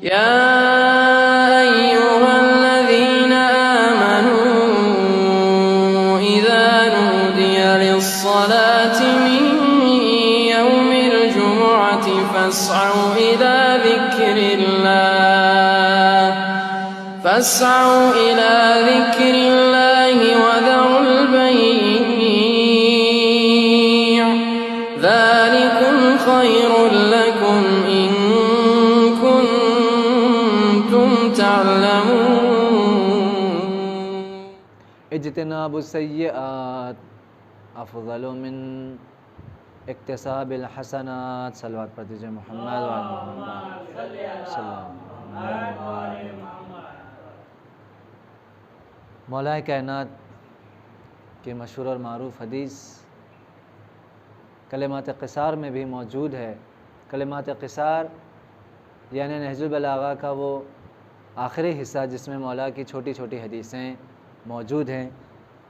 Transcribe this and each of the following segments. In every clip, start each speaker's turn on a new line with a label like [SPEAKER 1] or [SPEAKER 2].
[SPEAKER 1] या अय्युहल्लज़ीना आमनू इज़ा नूदिया लिस्सलाति मिन यौमिल जुमुअति फस्अऊ इला ज़िक्रिल्लाहि वज़रुल बय्अ ज़ालिकुम खैरुल लकुम इन कुंतुम तअलमून।
[SPEAKER 2] इज्तिनाबुस्सय्यिआत अफ़ज़लु मिन इक्तिसाबिल हसनात। सल्लल्लाहु अलैहि मोहम्मद व आले मोहम्मद। मौलाए कायनात के मशहूर और मारूफ़ हदीस कलिमात क़िसार में भी मौजूद है। कलिमात क़िसार यानी नहजुल बलागा का वो आखिरी हिस्सा जिसमें मौला की छोटी छोटी हदीसें मौजूद हैं,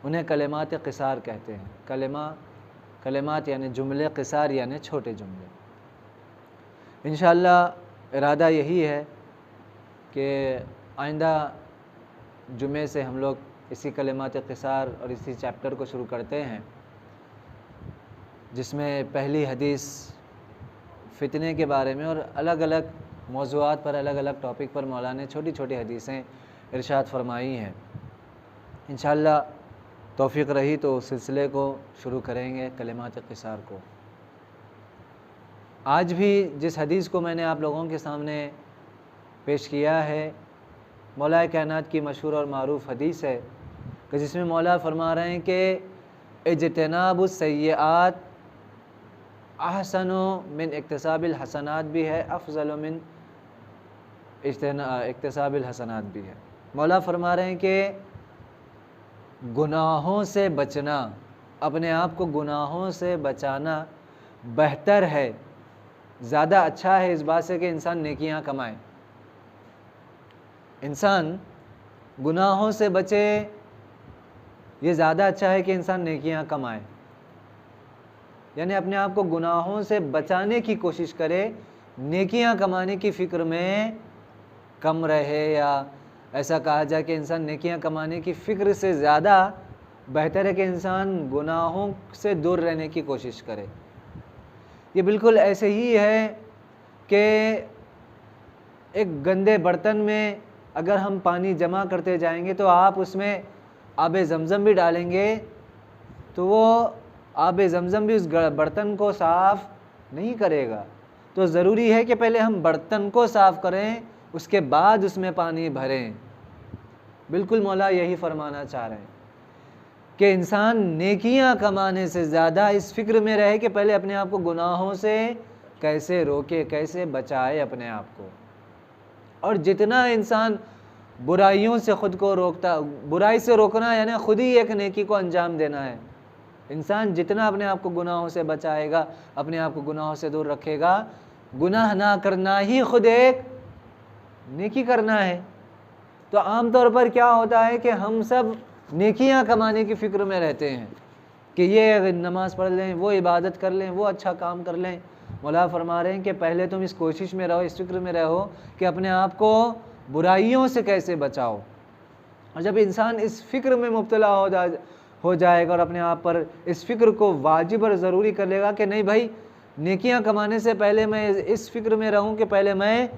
[SPEAKER 2] उन्हें कलिमात क़िसार कहते हैं। कलिमात यानी जुमले, क़िसार यानी छोटे जुमले। इंशाअल्लाह इरादा यही है कि आइंदा जुमे से हम लोग इसी कलिमात क़िसार और इसी चैप्टर को शुरू करते हैं, जिसमें पहली हदीस फितने के बारे में और अलग अलग मौज़ूआत पर, अलग अलग टॉपिक पर मौला ने छोटी छोटी हदीसें इरशाद फरमाई हैं। इंशाअल्लाह तौफ़ीक़ रही तो उस सिलसिले को शुरू करेंगे, कलिमात क़िसार को। आज भी जिस हदीस को मैंने आप लोगों के सामने पेश किया है, मौला कायनात की मशहूर और मारूफ़ हदीस है कि जिसमें मौला फरमा रहे हैं कि इज्तिनाबुस्सय्यिआत अहसनु मिन इक्तिसाबिल हसनात भी है, अफ़ज़लु मिन इक्तिसाबिल हसनात भी है। मौला फरमा रहे हैं कि गुनाहों से बचना, अपने आप को गुनाहों से बचाना बेहतर है, ज़्यादा अच्छा है इस बात से कि इंसान नेकियां कमाए। इंसान गुनाहों से बचे, ये ज़्यादा अच्छा है कि इंसान नेकियां कमाए। यानी अपने आप को गुनाहों से बचाने की कोशिश करे, नेकियां कमाने की फ़िक्र में कम रहे, या ऐसा कहा जाए कि इंसान नेकियां कमाने की फ़िक्र से ज़्यादा बेहतर है कि इंसान गुनाहों से दूर रहने की कोशिश करे। ये बिल्कुल ऐसे ही है कि एक गंदे बर्तन में अगर हम पानी जमा करते जाएंगे तो आप उसमें आब ज़मज़म भी डालेंगे तो वो आब ज़मज़म भी उस बर्तन को साफ़ नहीं करेगा। तो ज़रूरी है कि पहले हम बर्तन को साफ़ करें, उसके बाद उसमें पानी भरें। बिल्कुल मौला यही फरमाना चाह रहे हैं कि इंसान नेकियां कमाने से ज़्यादा इस फ़िक्र में रहे कि पहले अपने आप को गुनाहों से कैसे रोके, कैसे बचाए अपने आप को। और जितना इंसान बुराइयों से ख़ुद को रोकता, बुराई से रोकना यानी ख़ुद ही एक नेकी को अंजाम देना है। इंसान जितना अपने आप को गुनाहों से बचाएगा, अपने आप को गुनाहों से दूर रखेगा, गुनाह ना करना ही ख़ुद एक नेकी करना है। तो आम तौर पर क्या होता है कि हम सब नेकियां कमाने की फ़िक्र में रहते हैं कि ये नमाज़ पढ़ लें, वो इबादत कर लें, वो अच्छा काम कर लें। मौला फरमा रहे हैं कि पहले तुम इस कोशिश में रहो, इस फ़िक्र में रहो कि अपने आप को बुराइयों से कैसे बचाओ। और जब इंसान इस फ़िक्र में मुब्तला हो जाएगा और अपने आप पर इस फ़िक्र को वाजिब और ज़रूरी कर लेगा कि नहीं भाई, नेकियां कमाने से पहले मैं इस फ़िक्र में रहूं कि पहले मैं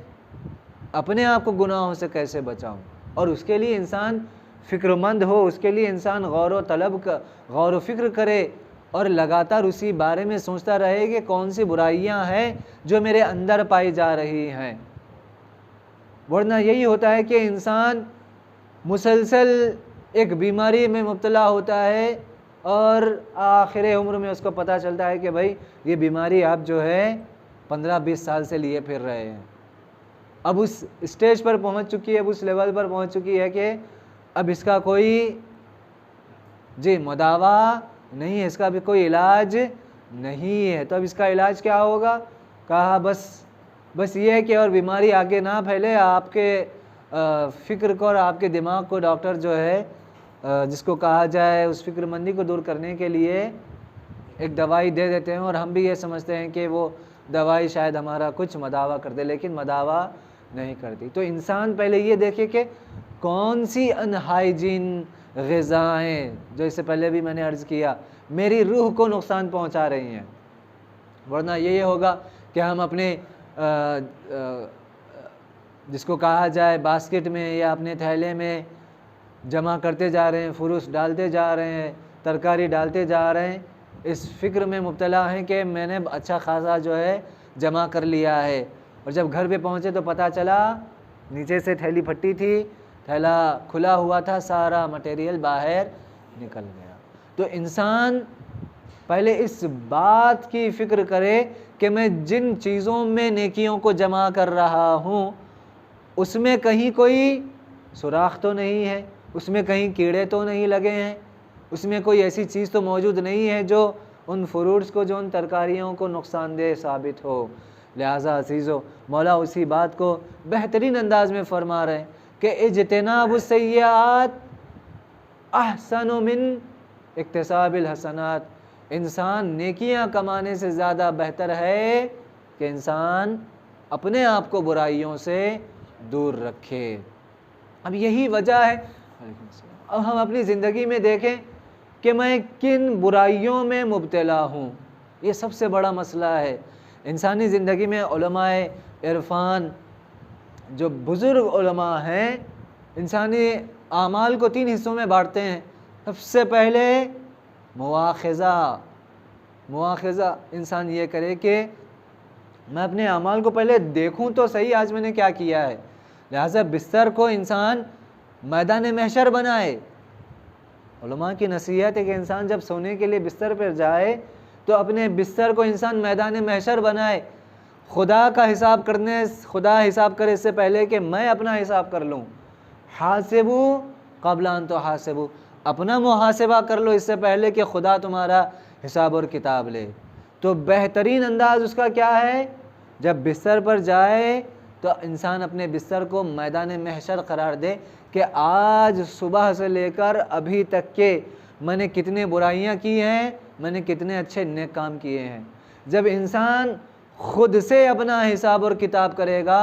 [SPEAKER 2] अपने आप को गुनाहों से कैसे बचाऊं, और उसके लिए इंसान फ़िक्रमंद हो, उसके लिए इंसान गौर व फ़िक्र करे और लगातार उसी बारे में सोचता रहे कि कौन सी बुराइयां हैं जो मेरे अंदर पाई जा रही हैं। वरना यही होता है कि इंसान मुसलसल एक बीमारी में मुब्तला होता है और आखिर उम्र में उसको पता चलता है कि भाई ये बीमारी आप जो है 15-20 साल से लिए फिर रहे हैं। अब उस स्टेज पर पहुंच चुकी है, अब उस लेवल पर पहुंच चुकी है कि अब इसका कोई मुदावा नहीं है, इसका भी कोई इलाज नहीं है। तो अब इसका इलाज क्या होगा? कहा बस ये है कि और बीमारी आगे ना फैले, आपके फ़िक्र को और आपके दिमाग को डॉक्टर जो है जिसको कहा जाए उस फ़िक्रमंदी को दूर करने के लिए एक दवाई दे देते हैं, और हम भी ये समझते हैं कि वो दवाई शायद हमारा कुछ मदावा कर दे, लेकिन मदावा नहीं करती। तो इंसान पहले ये देखे कि कौन सी अनहाइजीन ग़िज़ाएँ, जो इससे पहले भी मैंने अर्ज़ किया, मेरी रूह को नुकसान पहुंचा रही हैं। वरना ये होगा कि हम अपने जिसको कहा जाए बास्केट में या अपने थैले में जमा करते जा रहे हैं, फुरुश डालते जा रहे हैं, तरकारी डालते जा रहे हैं, इस फ़िक्र में मुब्तला हैं कि मैंने अच्छा खासा जो है जमा कर लिया है, और जब घर पे पहुँचे तो पता चला नीचे से थैली फटी थी, थैला खुला हुआ था, सारा मटेरियल बाहर निकल गया। तो इंसान पहले इस बात की फ़िक्र करे कि मैं जिन चीज़ों में नेकियों को जमा कर रहा हूँ उसमें कहीं कोई सुराख तो नहीं है, उसमें कहीं कीड़े तो नहीं लगे हैं, उसमें कोई ऐसी चीज़ तो मौजूद नहीं है जो उन फ्रूट्स को, जो उन तरकारियों को नुकसानदेह साबित हो। लिहाजा अज़ीज़ो, मौला उसी बात को बेहतरीन अंदाज में फरमा रहे हैं कि इज्तिनाबुस सय्यात अहसनु मिन इक्तिसाबिल हसनात। इंसान नेकियां कमाने से ज़्यादा बेहतर है कि इंसान अपने आप को बुराइयों से दूर रखे। अब यही वजह है, अब हम अपनी ज़िंदगी में देखें कि मैं किन बुराइयों में मुब्तला हूँ, ये सबसे बड़ा मसला है। इंसानी ज़िंदगी में उलमाए इरफान, जो बुज़ुर्ग उलमा हैं, इंसानी आमाल को 3 हिस्सों में बांटते हैं। सबसे पहले मुआख़ज़ा, इंसान ये करे कि मैं अपने आमाल को पहले देखूं तो सही, आज मैंने क्या किया है। लिहाजा बिस्तर को इंसान मैदान महशर बनाए। उलमा की नसीहत है कि इंसान जब सोने के लिए बिस्तर पर जाए तो अपने बिस्तर को इंसान मैदान महशर बनाए। खुदा हिसाब करे इससे पहले कि मैं अपना हिसाब कर लूँ। हासिबू क़ब्ल अन तुहासिबू, अपना मुहासिबा कर लो इससे पहले कि खुदा तुम्हारा हिसाब और किताब ले। तो बेहतरीन अंदाज़ उसका क्या है, जब बिस्तर पर जाए तो इंसान अपने बिस्तर को मैदान महशर करार दे कि आज सुबह से लेकर अभी तक के मैंने कितने बुराइयां की हैं, मैंने कितने अच्छे नेक काम किए हैं। जब इंसान खुद से अपना हिसाब और किताब करेगा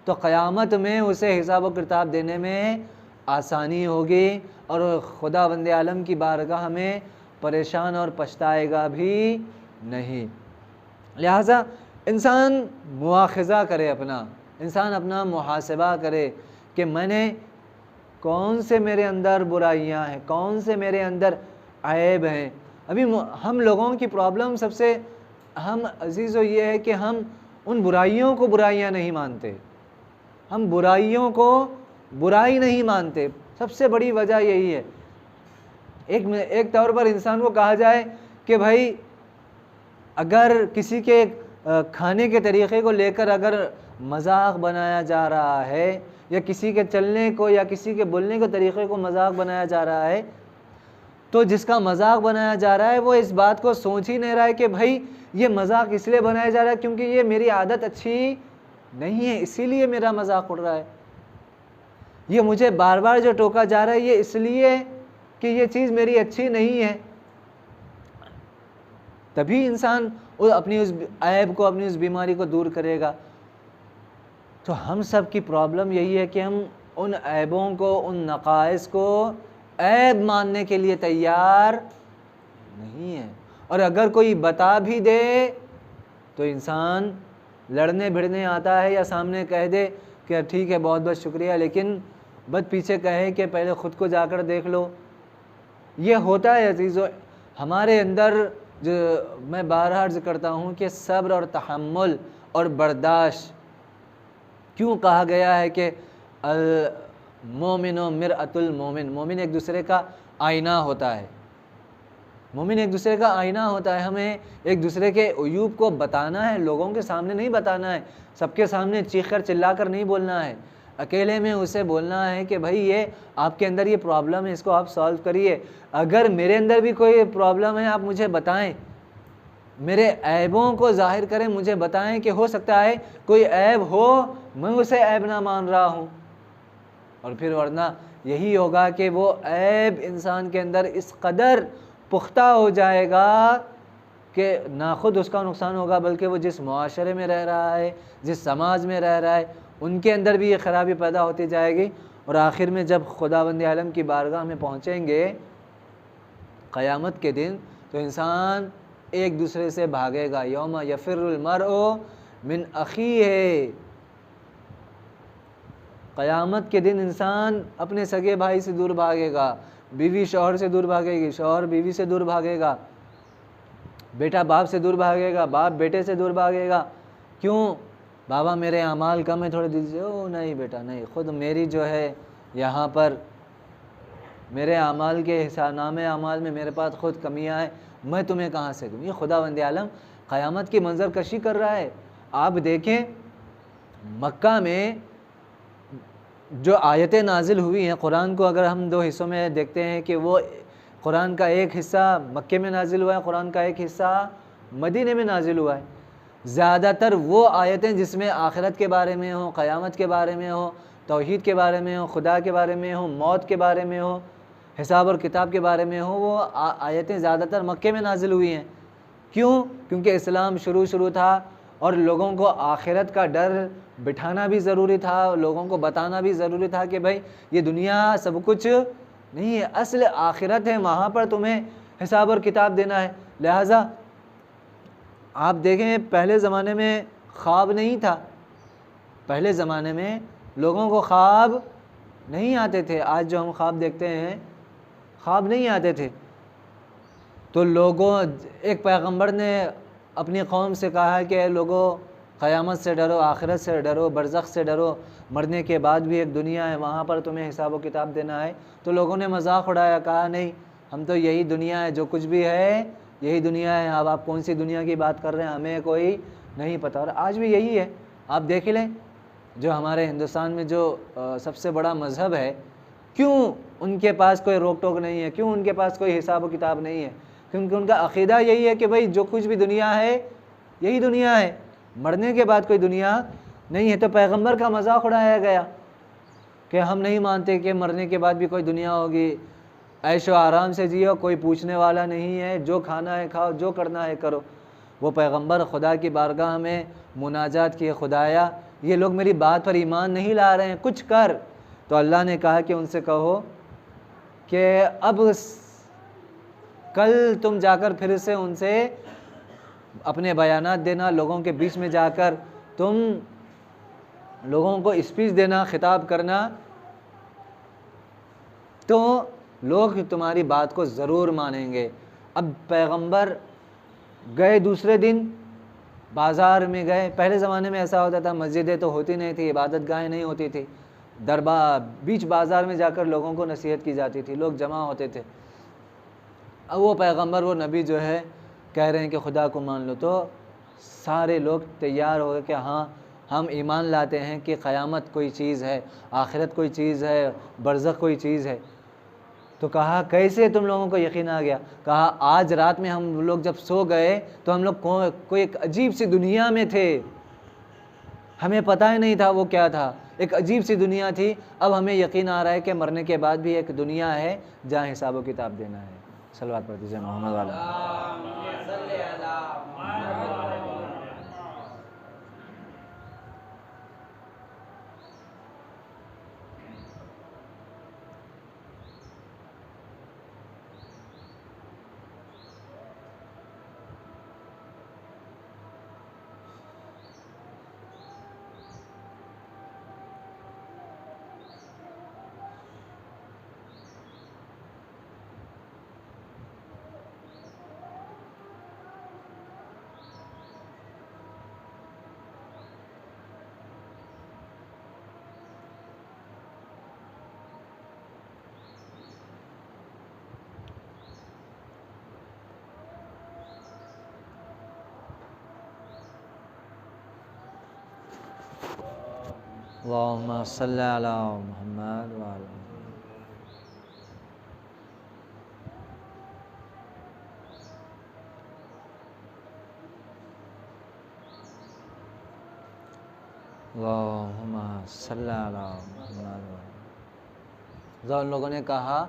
[SPEAKER 2] तो क़यामत में उसे हिसाब और किताब देने में आसानी होगी और खुदावंद आलम की बारगाह में परेशान और पछताएगा भी नहीं। लिहाजा इंसान मुआख़ज़ा करे, इंसान अपना मुहासिबा करे कि मैंने कौन से मेरे अंदर बुराइयां हैं, कौन से मेरे अंदर ऐब हैं। अभी हम लोगों की प्रॉब्लम सबसे हम अजीज़ो ये है कि हम उन बुराइयों को बुराइयां नहीं मानते, हम बुराइयों को बुराई नहीं मानते। सबसे बड़ी वजह यही है। एक तौर पर इंसान को कहा जाए कि भाई अगर किसी के खाने के तरीक़े को लेकर अगर मजाक बनाया जा रहा है या किसी के चलने को या किसी के बोलने के तरीक़े को मजाक बनाया जा रहा है, तो जिसका मजाक बनाया जा रहा है वो इस बात को सोच ही नहीं रहा है कि भाई ये मजाक इसलिए बनाया जा रहा है क्योंकि ये मेरी आदत अच्छी नहीं है, इसीलिए मेरा मजाक उड़ रहा है। ये मुझे बार बार जो टोका जा रहा है ये इसलिए कि ये चीज़ मेरी अच्छी नहीं है। तभी इंसान अपनी उस ऐब को, अपनी उस बीमारी को दूर करेगा। तो हम सब की प्रॉब्लम यही है कि हम उन ऐबों को, उन नक़ाइस को ऐब मानने के लिए तैयार नहीं है। और अगर कोई बता भी दे तो इंसान लड़ने भिड़ने आता है या सामने कह दे कि ठीक है बहुत बहुत शुक्रिया, लेकिन बस पीछे कहे कि पहले ख़ुद को जाकर देख लो। ये होता है अज़ीज़ों हमारे अंदर, जो मैं बार अर्ज़ करता हूँ कि सब्र और तहम्मुल और बर्दाश्त। क्यों कहा गया है कि अल मोमिनो मिरअतुल मोमिन, मोमिन एक दूसरे का आईना होता है, मोमिन एक दूसरे का आईना होता है। हमें एक दूसरे के अयूब को बताना है, लोगों के सामने नहीं बताना है, सबके सामने चीख कर चिल्ला कर नहीं बोलना है, अकेले में उसे बोलना है कि भाई ये आपके अंदर ये प्रॉब्लम है, इसको आप सॉल्व करिए। अगर मेरे अंदर भी कोई प्रॉब्लम है आप मुझे बताएं, मेरे ऐबों को जाहिर करें, मुझे बताएं कि हो सकता है कोई ऐब हो, मैं उसे ऐब ना मान रहा हूँ। और फिर वरना यही होगा कि वो ऐब इंसान के अंदर इस कदर पुख्ता हो जाएगा कि ना खुद उसका नुकसान होगा बल्कि वो जिस मुआशरे में रह रहा है, जिस समाज में रह रहा है, उनके अंदर भी ये ख़राबी पैदा होती जाएगी। और आखिर में जब खुदावंद आलम की बारगाह में पहुँचेंगे क़यामत के दिन, तो इंसान एक दूसरे से भागेगा। यौम यफ़िरुल मरउ मिन अख़ीह, क़यामत के दिन इंसान अपने सगे भाई से दूर भागेगा, बीवी शौहर से दूर भागेगी, शौहर बीवी से दूर भागेगा, बेटा बाप से दूर भागेगा, बाप बेटे से दूर भागेगा। क्यों? बाबा मेरे अमाल कम है, थोड़े दीजिए। ओ नहीं बेटा नहीं, ख़ुद मेरी जो है यहाँ पर मेरे अमाल के हिसाबनामे अमाल में मेरे पास ख़ुद कमियाँ हैं, मैं तुम्हें कहाँ से दूँ। ये खुदावंद आलम क़यामत की मंजर कशी कर रहा है। आप देखें मक्का में जो आयतें नाजिल हुई हैं, कुरान को अगर हम दो हिस्सों में देखते हैं कि वो कुरान का एक हिस्सा मक्के में नाजिल हुआ है, कुरान का एक हिस्सा मदीने में नाजिल हुआ है। ज़्यादातर वो आयतें जिसमें आखिरत के बारे में हो, क़यामत के बारे में हो, तौहीद के बारे में हो, खुदा के बारे में हो, मौत के बारे में हो, हिसाब और किताब के बारे में हो, वो आयतें ज़्यादातर मक्के में नाजिल हुई हैं। क्यों? क्योंकि इस्लाम शुरू था और लोगों को आखिरत का डर बिठाना भी ज़रूरी था, लोगों को बताना भी ज़रूरी था कि भाई ये दुनिया सब कुछ नहीं है, असल आखिरत है, वहाँ पर तुम्हें हिसाब और किताब देना है। लिहाजा आप देखें पहले ज़माने में ख्वाब नहीं था, पहले ज़माने में लोगों को ख्वाब नहीं आते थे। आज जो हम ख्वाब देखते हैं, ख्वाब नहीं आते थे। तो लोगों, एक पैगंबर ने अपनी कौम से कहा है कि लोगों क़यामत से डरो, आखिरत से डरो, बरज़ख से डरो, मरने के बाद भी एक दुनिया है, वहाँ पर तुम्हें हिसाब व किताब देना है। तो लोगों ने मजाक उड़ाया, कहा नहीं हम तो यही दुनिया है, जो कुछ भी है यही दुनिया है, अब आप कौन सी दुनिया की बात कर रहे हैं, हमें कोई नहीं पता। और आज भी यही है। आप देख लें जो हमारे हिंदुस्तान में जो सबसे बड़ा मज़हब है, क्यों उनके पास कोई रोक टोक नहीं है, क्यों उनके पास कोई हिसाब व किताब नहीं है? क्योंकि उनका अक़ीदा यही है कि भाई जो कुछ भी दुनिया है यही दुनिया है, मरने के बाद कोई दुनिया नहीं है। तो पैगंबर का मजाक उड़ाया गया कि हम नहीं मानते कि मरने के बाद भी कोई दुनिया होगी, ऐशो आराम से जियो, कोई पूछने वाला नहीं है, जो खाना है खाओ, जो करना है करो। वो पैगंबर खुदा की बारगाह में मुनाजात किए, खुदाया ये लोग मेरी बात पर ईमान नहीं ला रहे हैं, कुछ कर। तो अल्लाह ने कहा कि उनसे कहो कि अब कल तुम जाकर फिर से उनसे अपने बयानात देना, लोगों के बीच में जाकर तुम लोगों को स्पीच देना, खिताब करना, तो लोग तुम्हारी बात को ज़रूर मानेंगे। अब पैगंबर गए, दूसरे दिन बाज़ार में गए। पहले ज़माने में ऐसा होता था, मस्जिदें तो होती नहीं थी, इबादत गाहें नहीं होती थी, दरबार बीच बाज़ार में जाकर लोगों को नसीहत की जाती थी, लोग जमा होते थे। अब वो पैगंबर, वो नबी जो है कह रहे हैं कि खुदा को मान लो, तो सारे लोग तैयार हो गए कि हाँ हम ईमान लाते हैं कि क़यामत कोई चीज़ है, आखिरत कोई चीज़ है, बरज़ख कोई चीज़ है। तो कहा कैसे तुम लोगों को यकीन आ गया? कहा आज रात में हम लोग जब सो गए तो हम लोग कोई एक अजीब सी दुनिया में थे, हमें पता ही नहीं था वो क्या था, एक अजीब सी दुनिया थी। अब हमें यकीन आ रहा है कि मरने के बाद भी एक दुनिया है जहाँ हिसाब व किताब देना है। सलवात पढ़ दीजिए मोहम्मद वाला। अल्लाहुम्मा सल्ली अला मुहम्मद व अला अल्लाहुम्मा सल्ली अला मुहम्मद। उन लोगों ने कहा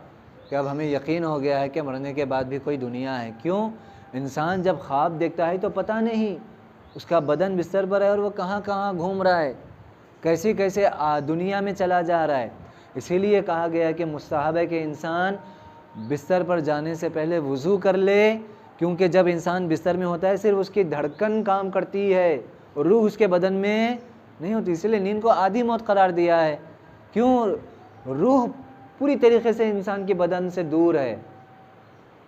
[SPEAKER 2] कि अब हमें यकीन हो गया है कि मरने के बाद भी कोई दुनिया है। क्यों? इंसान जब ख्वाब देखता है तो पता नहीं, उसका बदन बिस्तर पर है और वो कहाँ कहाँ घूम रहा है, कैसे कैसे दुनिया में चला जा रहा है। इसीलिए कहा गया कि मुस्तहब है कि इंसान बिस्तर पर जाने से पहले वज़ू कर ले, क्योंकि जब इंसान बिस्तर में होता है सिर्फ उसकी धड़कन काम करती है और रूह उसके बदन में नहीं होती। इसलिए नींद को आधी मौत करार दिया है। क्यों? रूह पूरी तरीके से इंसान के बदन से दूर है।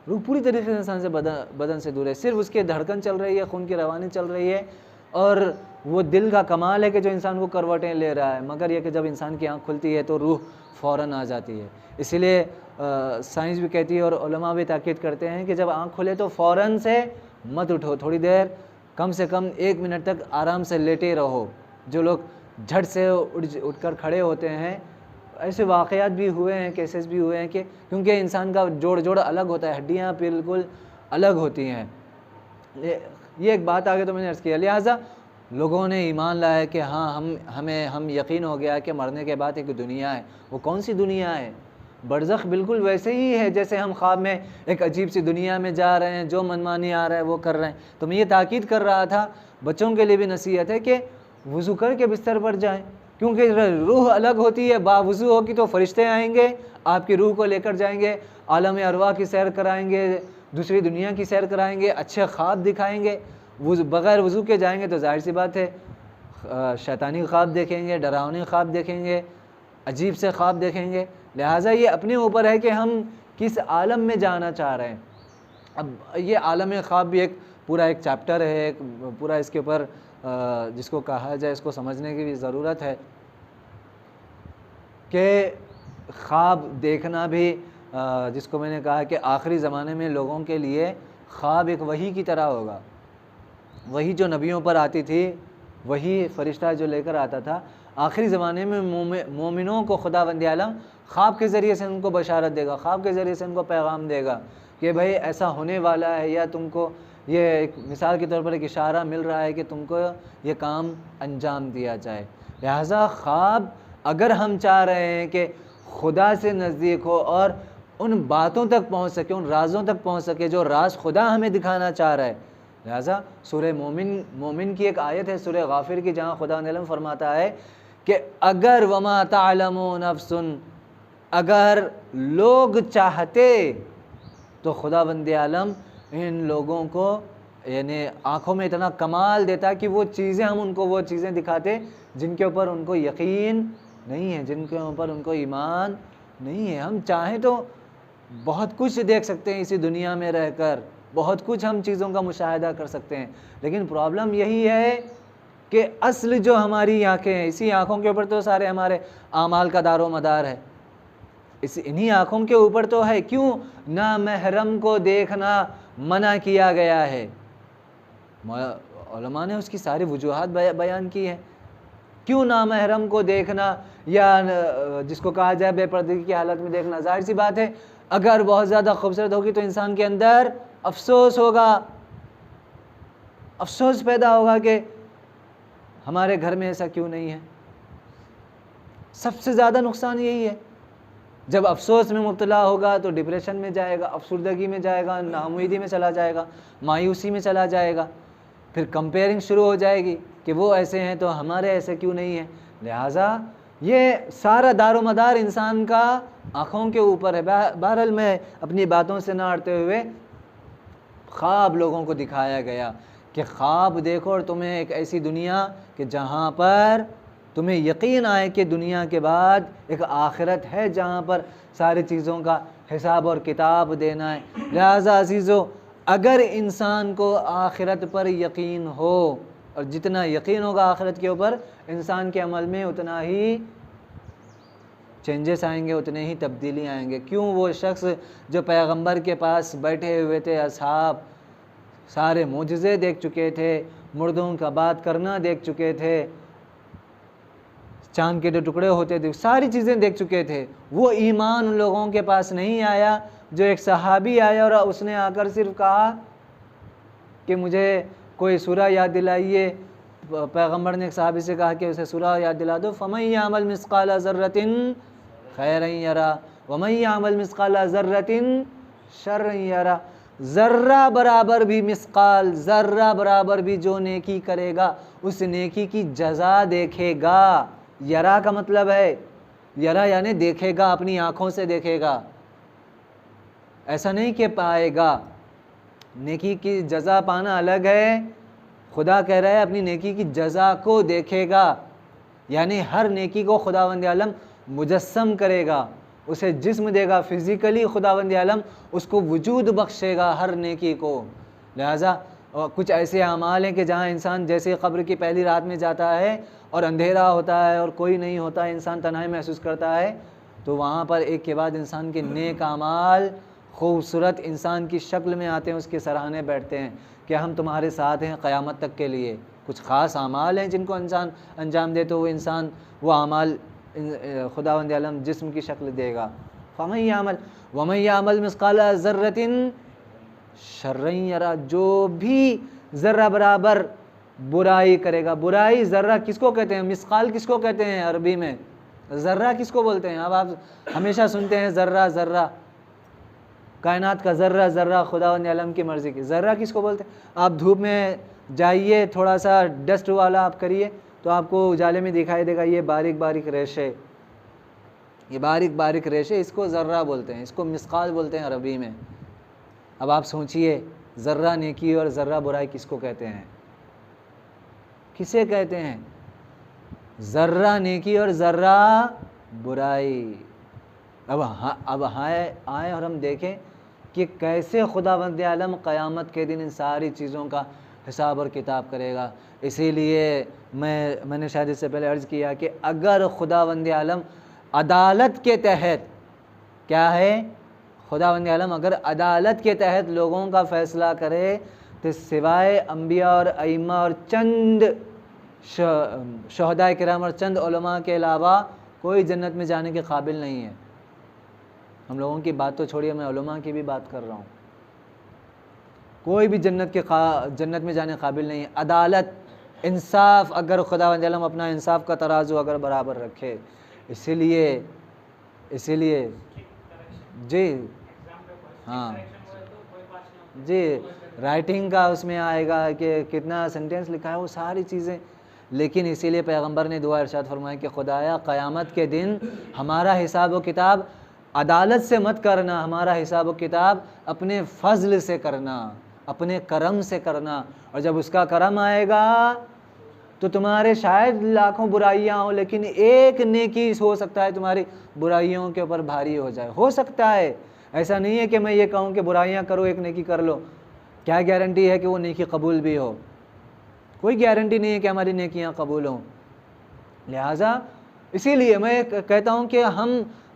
[SPEAKER 2] रूह पूरी तरीके से इंसान से बदन से दूर है, सिर्फ उसकी धड़कन चल रही है, खून की रवानी चल रही है, और वो दिल का कमाल है कि जो इंसान को करवटें ले रहा है। मगर यह कि जब इंसान की आँख खुलती है तो रूह फ़ौरन आ जाती है। इसीलिए साइंस भी कहती है और उलमा भी ताकीद करते हैं कि जब आँख खुले तो फ़ौरन से मत उठो, थोड़ी देर कम से कम 1 मिनट तक आराम से लेटे रहो। जो लोग झट से उठकर खड़े होते हैं, ऐसे वाक़यात भी हुए हैं, केसेस भी हुए हैं कि क्योंकि इंसान का जोड़ अलग होता है, हड्डियाँ बिल्कुल अलग होती हैं। ये एक बात आगे तो मैंने अर्ज़ किया। लिहाजा लोगों ने ईमान लाया कि हाँ हम यकीन हो गया कि मरने के बाद एक दुनिया है। वो कौन सी दुनिया है? बरज़ख बिल्कुल वैसे ही है जैसे हम ख्वाब में एक अजीब सी दुनिया में जा रहे हैं, जो मनमानी आ रहा है वो कर रहे हैं। तो मैं ये ताकीद कर रहा था, बच्चों के लिए भी नसीहत है कि वज़ू करके बिस्तर पर जाएं, क्योंकि रूह अलग होती है। बावज़ू होगी तो फरिश्ते आएंगे, आपकी रूह को लेकर जाएंगे, आलम अरवाह की सैर कराएंगे, दूसरी दुनिया की सैर कराएंगे, अच्छे ख्वाब दिखाएंगे। बग़ैर वज़ू के जाएंगे तो जाहिर सी बात है शैतानी ख्वाब देखेंगे, डरावनी ख्वाब देखेंगे, अजीब से ख्वाब देखेंगे। लिहाजा ये अपने ऊपर है कि हम किस आलम में जाना चाह रहे हैं। अब ये आलम ख्वाब भी एक पूरा एक चैप्टर है, एक पूरा इसके ऊपर जिसको कहा जाए, इसको समझने की भी ज़रूरत है कि ख्वाब देखना भी, जिसको मैंने कहा कि आखिरी ज़माने में लोगों के लिए ख्वाब एक वही की तरह होगा। वही जो नबियों पर आती थी, वही फ़रिश्ता जो लेकर आता था, आखिरी ज़माने में मोमिनों को खुदावंद आलम ख्वाब के ज़रिए से उनको बशारत देगा, ख्वाब के ज़रिए से उनको पैगाम देगा कि भाई ऐसा होने वाला है, या तुमको ये एक मिसाल के तौर पर एक इशारा मिल रहा है कि तुमको ये काम अंजाम दिया जाए। लिहाजा ख्वाब अगर हम चाह रहे हैं कि खुदा से नज़दीक हो और उन बातों तक पहुँच सके, उन राज़ों तक पहुँच सके जो राज खुदा हमें दिखाना चाह रहा है। लिहाजा सूरह मोमिन की एक आयत है सूरह गाफिर की, जहाँ खुदा नेलम फरमाता है कि अगर वमा तालमू नफ्सुन, अगर लोग चाहते तो खुदावंद आलम इन लोगों को यानी आँखों में इतना कमाल देता कि वो चीज़ें हम उनको वो चीज़ें दिखाते जिनके ऊपर उनको यकीन नहीं है, जिनके ऊपर उनको ईमान नहीं है। हम चाहें तो बहुत कुछ देख सकते हैं इसी दुनिया में रहकर, बहुत कुछ हम चीज़ों का मुशाहिदा कर सकते हैं, लेकिन प्रॉब्लम यही है कि असल जो हमारी आँखें हैं, इसी आँखों के ऊपर तो सारे हमारे आमाल का दारो मदार है, इन्हीं आँखों के ऊपर तो है। क्यों ना महरम को देखना मना किया गया है? उलमा ने उसकी सारी वजूहात बयान की है। क्यों ना महरम को देखना, या जिसको कहा जाए बेपर्दगी की हालत में देखना? जाहिर सी बात है अगर बहुत ज़्यादा खूबसूरत होगी तो इंसान के अंदर अफसोस होगा, अफसोस पैदा होगा कि हमारे घर में ऐसा क्यों नहीं है। सबसे ज़्यादा नुकसान यही है। जब अफसोस में मुब्तला होगा तो डिप्रेशन में जाएगा, अफसुर्दगी में जाएगा, नाउमीदी में चला जाएगा, मायूसी में चला जाएगा, फिर कंपेयरिंग शुरू हो जाएगी कि वो ऐसे हैं तो हमारे ऐसे क्यों नहीं है। लिहाजा ये सारा दारोमदार इंसान का आँखों के ऊपर है। बहरहाल मैं अपनी बातों से ना अड़ते हुए, ख्वाब लोगों को दिखाया गया कि ख्वाब देखो और तुम्हें एक ऐसी दुनिया कि जहाँ पर तुम्हें यकीन आए कि दुनिया के बाद एक आखिरत है जहाँ पर सारी चीज़ों का हिसाब और किताब देना है। लिहाजा अजीज़ों, अगर इंसान को आखिरत पर यकीन हो, और जितना यकीन होगा आखिरत के ऊपर, इंसान के अमल में उतना ही चेंजेस आएंगे, उतने ही तब्दीली आएंगे। क्यों? वो शख्स जो पैगंबर के पास बैठे हुए थे, असहाब सारे मोजज़े देख चुके थे, मुर्दों का बात करना देख चुके थे, चांद के जो टुकड़े होते थे, सारी चीज़ें देख चुके थे, वो ईमान उन लोगों के पास नहीं आया। जो एक सहाबी आया और उसने आकर सिर्फ कहा कि मुझे कोई सूरा याद दिलाइए, पैगंबर ने एक सहाबी से कहा कि उसे सूरा याद दिला दो, फमन यामल मिस्काला ज़र्रतिन खैरन यरा वमन यामल मिस्काला ज़र्रतिन शर्रन यरा। ज़र्रा बराबर भी, मिस्काल ज़र्रा बराबर भी जो नेकी करेगा उस नेकी की जज़ा देखेगा। यरा का मतलब है, यरा यानी देखेगा, अपनी आंखों से देखेगा, ऐसा नहीं कि पाएगा। नेकी की जज़ा पाना अलग है, खुदा कह रहा है अपनी नेकी की जज़ा को देखेगा, यानी हर नेकी को खुदावंद आलम मुजस्सम करेगा, उसे जिस्म देगा, फिज़िकली खुदावंद आलम उसको वजूद बख्शेगा हर नेकी को। लिहाजा कुछ ऐसे अमाल हैं कि जहाँ इंसान जैसे कब्र की पहली रात में जाता है और अंधेरा होता है और कोई नहीं होता है, इंसान तन्हाई महसूस करता है, तो वहाँ पर एक के बाद इंसान के नेक अमाल खूबसूरत इंसान की शक्ल में आते हैं, उसके सराहने बैठते हैं कि हम तुम्हारे साथ हैं क़यामत तक के लिए। कुछ ख़ास अमाल हैं जिनको इंसान अंजाम दे तो वो इंसान वो अमाल खुदावंद आलम जिस्म की शक्ल देगा। फ़मन यामल वमन यामल मिस्क़ाल ज़र्रतिन शर्रन यरा, जो भी ज़र्रा बराबर बुराई करेगा। बुराई ज़र्रा किसको कहते हैं, मिस्क़ाल किसको कहते हैं अरबी में, ज़र्रा किसको बोलते हैं। अब आप हमेशा सुनते हैं ज़र्रा ज़र्रा, कायनात का ज़र्रा ज़र्रा खुदावंद आलम की मर्ज़ी की, ज़र्रा किसको बोलते हैं। आप धूप में जाइए, थोड़ा सा डस्ट वाला आप करिए तो आपको उजाले में दिखाई देगा ये बारीक बारीक रेशे, ये बारीक बारीक रेशे, इसको ज़र्रा बोलते हैं, इसको मिस्क़ाल बोलते हैं अरबी में। अब आप सोचिए ज़र्रा नेकी और ज़र्रा बुराई किसको कहते हैं, किसे कहते हैं। ज़र्रा नेकी और ज़र्रा बुराई। अब आए और हम देखें कि कैसे खुदावंद आलम क़यामत के दिन इन सारी चीज़ों का हिसाब और किताब करेगा। इसीलिए मैंने शायद इससे पहले अर्ज़ किया कि अगर खुदावंद आलम अदालत के तहत, क्या है, खुदावंद आलम अगर अदालत के तहत लोगों का फ़ैसला करे तो सिवाय अम्बिया और अइम्मा और चंद शहदाए किराम और चंद उलमा के अलावा कोई जन्नत में जाने के काबिल नहीं है। हम लोगों की बात तो छोड़िए, मैं उलमा की भी बात कर रहा हूँ। कोई भी जन्नत में जाने काबिल नहीं है। अदालत, इंसाफ, अगर खुदावंद आलम अपना इंसाफ का तराजू अगर बराबर रखे। इसीलिए जी हाँ जी, राइटिंग का उसमें आएगा कि कितना सेंटेंस लिखा है, वो सारी चीज़ें। लेकिन इसीलिए पैगंबर ने दुआ इरशाद फरमाया कि खुदाया क़यामत के दिन हमारा हिसाब व किताब अदालत से मत करना, हमारा हिसाब व किताब अपने फ़ज़ल से करना, अपने करम से करना। और जब उसका करम आएगा तो तुम्हारे शायद लाखों बुराइयाँ हों, लेकिन एक नेकी हो सकता है तुम्हारी बुराइयों के ऊपर भारी हो जाए, हो सकता है। ऐसा नहीं है कि मैं ये कहूँ कि बुराइयाँ करो एक नेकी कर लो, क्या गारंटी है कि वो नेकी कबूल भी हो। कोई गारंटी नहीं है कि हमारी नेकियां कबूल हों। लिहाजा इसीलिए मैं कहता हूं कि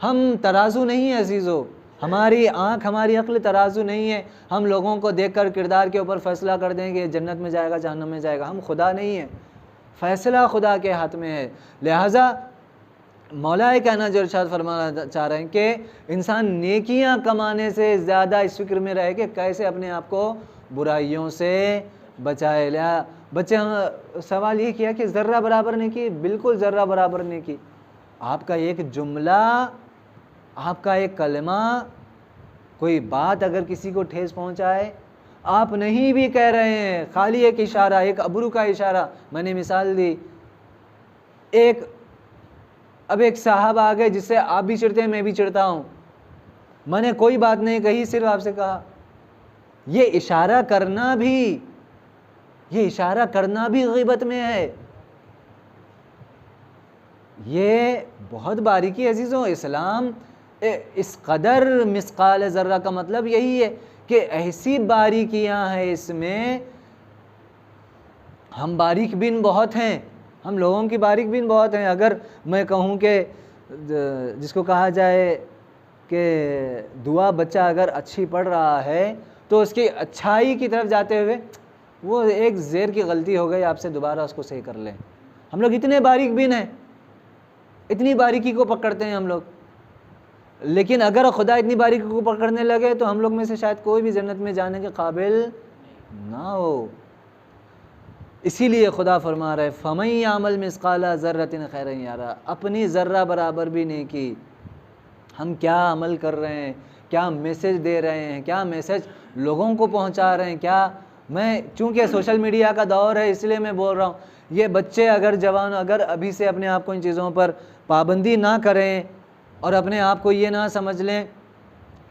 [SPEAKER 2] हम तराजू नहीं है अजीज़ों, हमारी आँख हमारी अक्ल तराजू नहीं है। हम लोगों को देखकर किरदार के ऊपर फैसला कर देंगे जन्नत में जाएगा जहन्नम में जाएगा। हम खुदा नहीं है, फ़ैसला खुदा के हाथ में है। लिहाजा मौला कहना जो इरशाद फरमाना चाह रहे हैं कि इंसान नेकियां कमाने से ज़्यादा इस फिक्र में रहे कि कैसे अपने आप को बुराइयों से बचाए। लिया बच्चे सवाल ये किया कि ज़र्रा बराबर नेकी, बिल्कुल ज़र्रा बराबर नेकी। आपका एक जुमला, आपका एक कलमा, कोई बात अगर किसी को ठेस पहुंचाए, आप नहीं भी कह रहे हैं, खाली एक इशारा, एक अबरू का इशारा। मैंने मिसाल दी, अब एक साहब आ गए जिससे आप भी चिढ़ते हैं, मैं भी चिढ़ता हूँ, मैंने कोई बात नहीं कही, सिर्फ आपसे कहा। ये इशारा करना भी ग़ीबत में है। ये बहुत बारीकी अजीज़ों, इस्लाम इस कदर मिस्क़ाल ज़र्रा का मतलब यही है कि ऐसी बारीकियां हैं इसमें। हम बारीक बिन बहुत हैं, हम लोगों की बारीक बिन बहुत हैं। अगर मैं कहूँ कि जिसको कहा जाए कि दुआ बच्चा अगर अच्छी पढ़ रहा है तो उसकी अच्छाई की तरफ जाते हुए वो एक ज़ेर की गलती हो गई, आपसे दोबारा उसको सही कर लें। हम लोग इतने बारीक बिन हैं, इतनी बारीकी को पकड़ते हैं हम लोग। लेकिन अगर खुदा इतनी बारीकी को पकड़ने लगे तो हम लोग में से शायद कोई भी जन्नत में जाने के काबिल ना हो। इसीलिए खुदा फरमा रहे फ़मन यामल मिस्क़ाल ज़र्रतिन खैरन यरा, अपनी ज़र्रा बराबर भी नहीं की। हम क्या अमल कर रहे हैं, क्या मैसेज दे रहे हैं, क्या मैसेज लोगों को पहुंचा रहे हैं, क्या मैं चूँकि सोशल मीडिया का दौर है इसलिए मैं बोल रहा हूँ, ये बच्चे अगर जवान अगर अभी से अपने आप को इन चीज़ों पर पाबंदी ना करें और अपने आप को ये ना समझ लें,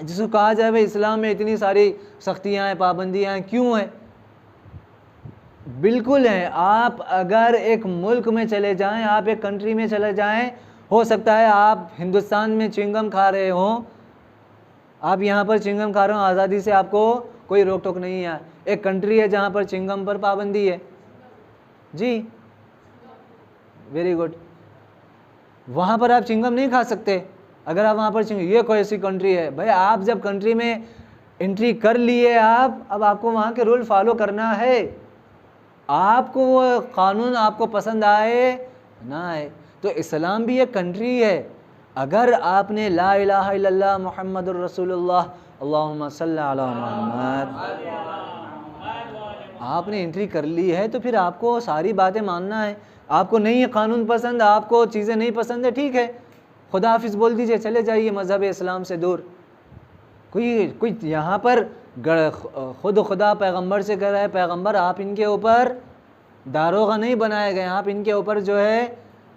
[SPEAKER 2] जिसको कहा जाए भाई इस्लाम में इतनी सारी सख्तियाँ हैं, पाबंदियाँ हैं, क्यों हैं? बिल्कुल है। आप अगर एक मुल्क में चले जाएं, आप एक कंट्री में चले जाएं, हो सकता है आप हिंदुस्तान में चिंगम खा रहे हो, आप यहाँ पर चिंगम खा रहे हो, आज़ादी से आपको कोई रोक टोक नहीं है। एक कंट्री है जहाँ पर चिंगम पर पाबंदी है जी, वेरी गुड, वहाँ पर आप चिंगम नहीं खा सकते। अगर आप वहाँ पर चिंगम, ये कोई ऐसी कंट्री है भाई, आप जब कंट्री में एंट्री कर लिए आप, अब आपको वहाँ के रूल फॉलो करना है। आपको वो कानून आपको पसंद आए ना आए, तो इस्लाम भी एक कंट्री है। अगर आपने ला इलाहा इल्लल्लाह मुहम्मदुर रसूलुल्लाह अल्लाहुम्मा सल्ली अला मुहम्मद आपने एंट्री कर ली है, तो फिर आपको सारी बातें मानना है। आपको नहीं है कानून पसंद, आपको चीज़ें नहीं पसंद है, ठीक है, खुदा हाफिज़ बोल दीजिए, चले जाइए मज़हब इस्लाम से दूर। कोई यहाँ पर खुद खुदा पैगंबर से कह रहा है, पैगंबर आप इनके ऊपर दारोगा नहीं बनाए गए, आप इनके ऊपर जो है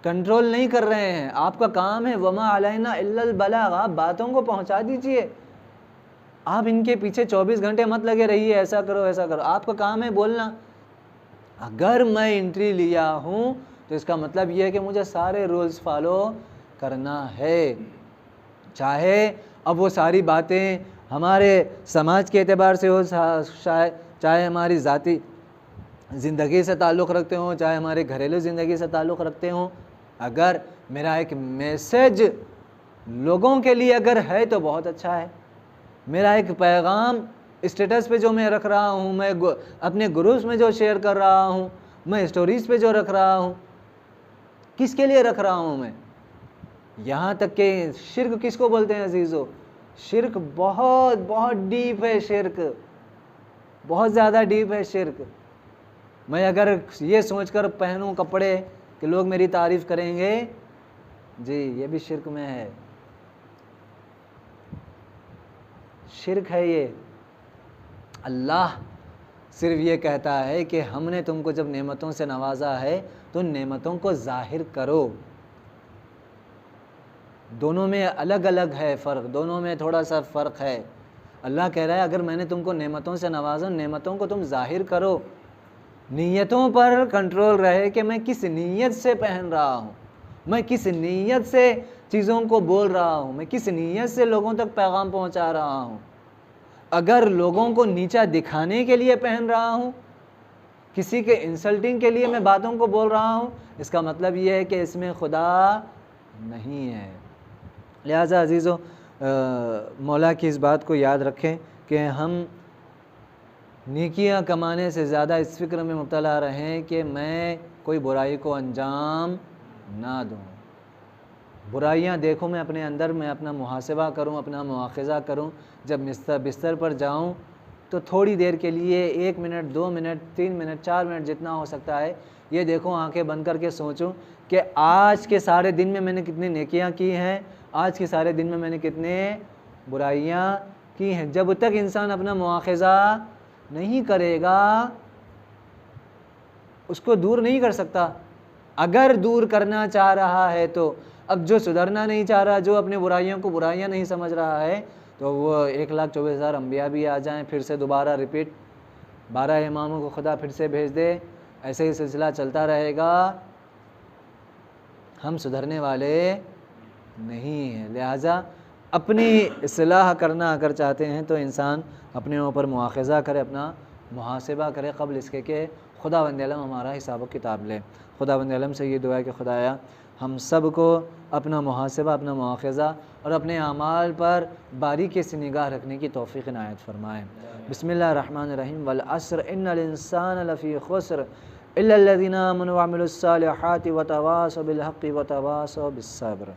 [SPEAKER 2] कंट्रोल नहीं कर रहे हैं, आपका काम है वमा अलैना इल्लल बलाग, आप बातों को पहुँचा दीजिए, आप इनके पीछे 24 घंटे मत लगे रहिए, ऐसा करो ऐसा करो, आपका काम है बोलना। अगर मैं एंट्री लिया हूँ तो इसका मतलब ये है कि मुझे सारे रूल्स फॉलो करना है, चाहे अब वो सारी बातें हमारे समाज के एतबार से हो, चाहे हमारी ज़ाती ज़िंदगी से ताल्लुक़ रखते हों, चाहे हमारे घरेलू ज़िंदगी से ताल्लुक़ रखते हों। अगर मेरा एक मैसेज लोगों के लिए अगर है तो बहुत अच्छा है। मेरा एक पैगाम स्टेटस पे जो मैं रख रहा हूँ, मैं अपने ग्रुप्स में जो शेयर कर रहा हूँ, मैं स्टोरीज़ पे जो रख रहा हूँ, किसके लिए रख रहा हूँ मैं? यहाँ तक कि शिर्क किसको बोलते हैं अजीज़ों? शिर्क बहुत बहुत डीप है, शिर्क बहुत ज़्यादा डीप है शिर्क। मैं अगर ये सोचकर पहनूं कपड़े कि लोग मेरी तारीफ़ करेंगे, जी ये भी शिर्क में है, शिर्क है ये। अल्लाह सिर्फ ये कहता है कि हमने तुमको जब नेमतों से नवाजा है तो नेमतों को ज़ाहिर करो। दोनों में अलग अलग है फ़र्क, दोनों में थोड़ा सा फ़र्क है। अल्लाह कह रहा है अगर मैंने तुमको नेमतों से नवाजा, नेमतों को तुम ज़ाहिर करो, नीयतों पर कंट्रोल रहे कि मैं किस नीयत से पहन रहा हूँ, मैं किस नीयत से चीज़ों को बोल रहा हूँ, मैं किस नीयत से लोगों तक पैगाम पहुँचा रहा हूँ। अगर लोगों को नीचा दिखाने के लिए पहन रहा हूँ, किसी के इंसल्टिंग के लिए मैं बातों को बोल रहा हूँ, इसका मतलब ये है कि इसमें खुदा नहीं है। लिहाजा अजीज़ों, मौला की इस बात को याद रखें कि हम नेकियां कमाने से ज़्यादा इस फ़िक्र में मुब्तला रहें कि मैं कोई बुराई को अंजाम ना दूँ। बुराइयां देखूँ मैं अपने अंदर, मैं अपना मुहासिबा करूँ, अपना मुआख़ज़ा करूँ। जब बिस्तर पर जाऊँ तो थोड़ी देर के लिए 1 मिनट, 2 मिनट, 3 मिनट, 4 मिनट जितना हो सकता है, ये देखूँ, आंखें बंद करके सोचूँ कि आज के सारे दिन में मैंने कितनी नेकियां की हैं, आज के सारे दिन में मैंने कितने बुराइयां की हैं। जब तक इंसान अपना मुआख़ज़ा नहीं करेगा उसको दूर नहीं कर सकता। अगर दूर करना चाह रहा है तो, अब जो सुधरना नहीं चाह रहा, जो अपनी बुराइयों को बुराइयां नहीं समझ रहा है, तो वो 1,24,000 अम्बिया भी आ जाएं, फिर से दोबारा रिपीट, 12 इमामों को खुदा फिर से भेज दे, ऐसे ही सिलसिला चलता रहेगा, हम सुधरने वाले नहीं हैं। लिहाजा अपनी इस्लाह करना अगर चाहते हैं तो इंसान अपने ऊपर मुआख़ज़ा करे, अपना मुहासिबा करे क़ब्ल इसके कि खुदावंद आलम हमारा हिसाब किताब ले। खुदावंद आलम से ये दुआ है कि खुदाया हम सब को अपना मुहासिबा, अपना मुआख़ज़ा और अपने अमाल पर बारीकी से निगाह रखने की तौफ़ीक़ इनायत फ़रमाए। बिस्मिल्लाहिर्रहमानिर्रहीम। वल अस्र इन्नल इंसान लफ़ी ख़ुस्र इल्लल्लज़ीना आमनु व अमिलुस्सालिहाति व तवासौ बिल हक़्क़ि व तवासौ बिस्सब्र।